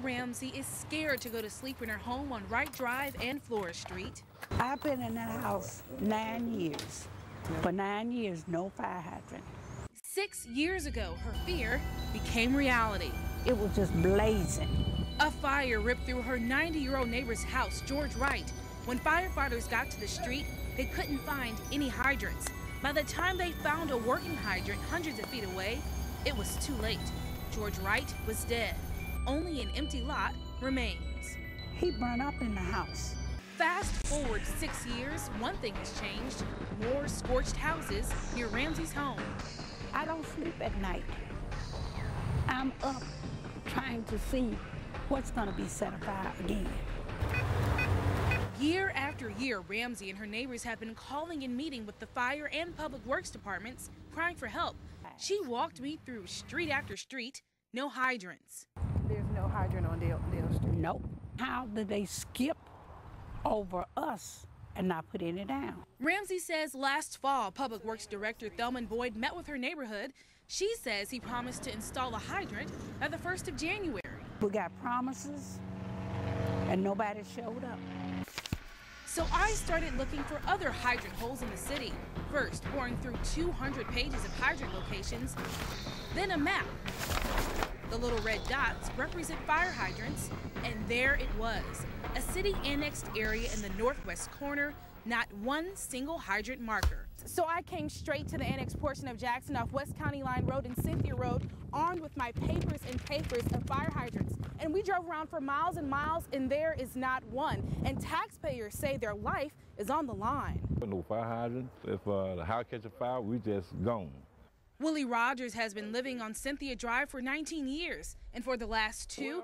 Ramsey is scared to go to sleep in her home on Wright Drive and Flora Street. I've been in that house 9 years. For 9 years, no fire hydrant. 6 years ago, her fear became reality. It was just blazing. A fire ripped through her 90-year-old neighbor's house, George Wright. When firefighters got to the street, they couldn't find any hydrants. By the time they found a working hydrant hundreds of feet away, it was too late. George Wright was dead. Only an empty lot remains. He burned up in the house. Fast forward 6 years, one thing has changed. More scorched houses near Ramsey's home. I don't sleep at night. I'm up trying to see what's going to be set afire again. Year after year, Ramsey and her neighbors have been calling and meeting with the fire and public works departments, crying for help. She walked me through street after street, no hydrants. There's no hydrant on Dale Street. Nope. How did they skip over us and not put any down? Ramsey says last fall, Public Works Director Thelman Boyd met with her neighborhood. She says he promised to install a hydrant by the 1st of January. We got promises and nobody showed up. So I started looking for other hydrant holes in the city. First, pouring through 200 pages of hydrant locations, then a map. The little red dots represent fire hydrants, and there it was, a city annexed area in the northwest corner, not one single hydrant marker. So I came straight to the annexed portion of Jackson off West County Line Road and Cynthia Road, armed with my papers of fire hydrants. And we drove around for miles and miles, and there is not one. And taxpayers say their life is on the line. No fire hydrant. If the house catches fire, we just gone. Willie Rogers has been living on Cynthia Drive for 19 years, and for the last two,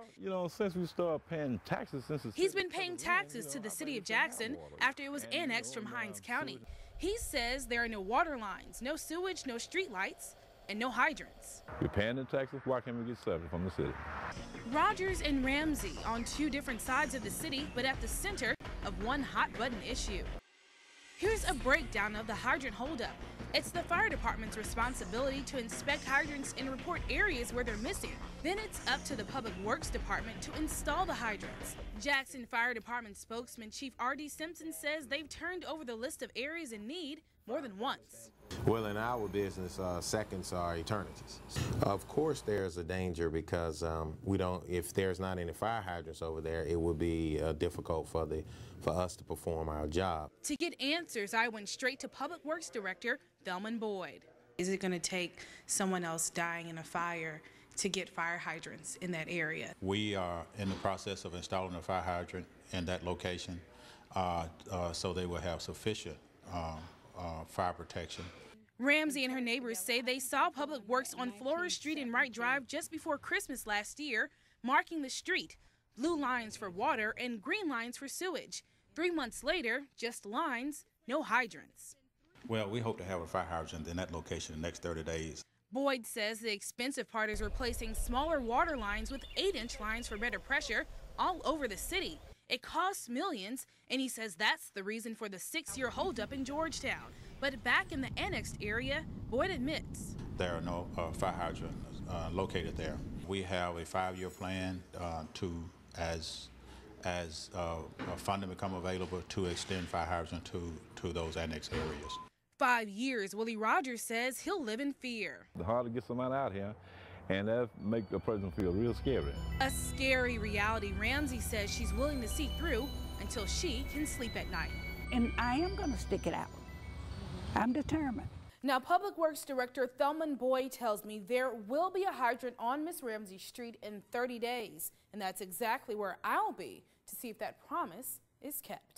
since we started paying taxes, he's been paying taxes to the city of Jackson after it was annexed from Hinds County. He says there are no water lines, no sewage, no street lights, and no hydrants. We're paying the taxes, why can't we get service from the city? Rogers and Ramsey on two different sides of the city, but at the center of one hot-button issue. Here's a breakdown of the hydrant holdup. It's the fire department's responsibility to inspect hydrants and report areas where they're missing. Then it's up to the Public Works Department to install the hydrants. Jackson Fire Department spokesman Chief R.D. Simpson says they've turned over the list of areas in need more than once. Well, in our business, seconds are eternities. Of course, there's a danger because if there's not any fire hydrants over there, it would be difficult for us to perform our job. To get answers, I went straight to Public Works Director Thelman Boyd. Is it going to take someone else dying in a fire to get fire hydrants in that area? We are in the process of installing a fire hydrant in that location so they will have sufficient fire protection. Ramsey and her neighbors say they saw Public Works on Flora Street and Wright Drive just before Christmas last year, marking the street. Blue lines for water and green lines for sewage. 3 months later, just lines, no hydrants. Well, we hope to have a fire hydrant in that location in the next 30 days. Boyd says the expensive part is replacing smaller water lines with 8-inch lines for better pressure all over the city. It costs millions, and he says that's the reason for the 6-year holdup in Georgetown. But back in the annexed area, Boyd admits there are no fire hydrants located there. We have a 5-year plan as funding become available to extend fire hydrants to those annexed areas. 5 years, Willie Rogers says he'll live in fear. It's hard to get somebody out here, and that makes a person feel real scary. A scary reality Ramsey says she's willing to see through until she can sleep at night. And I am going to stick it out. I'm determined. Now, Public Works Director Thelman Boyd tells me there will be a hydrant on Miss Ramsey Street in 30 days, and that's exactly where I'll be to see if that promise is kept.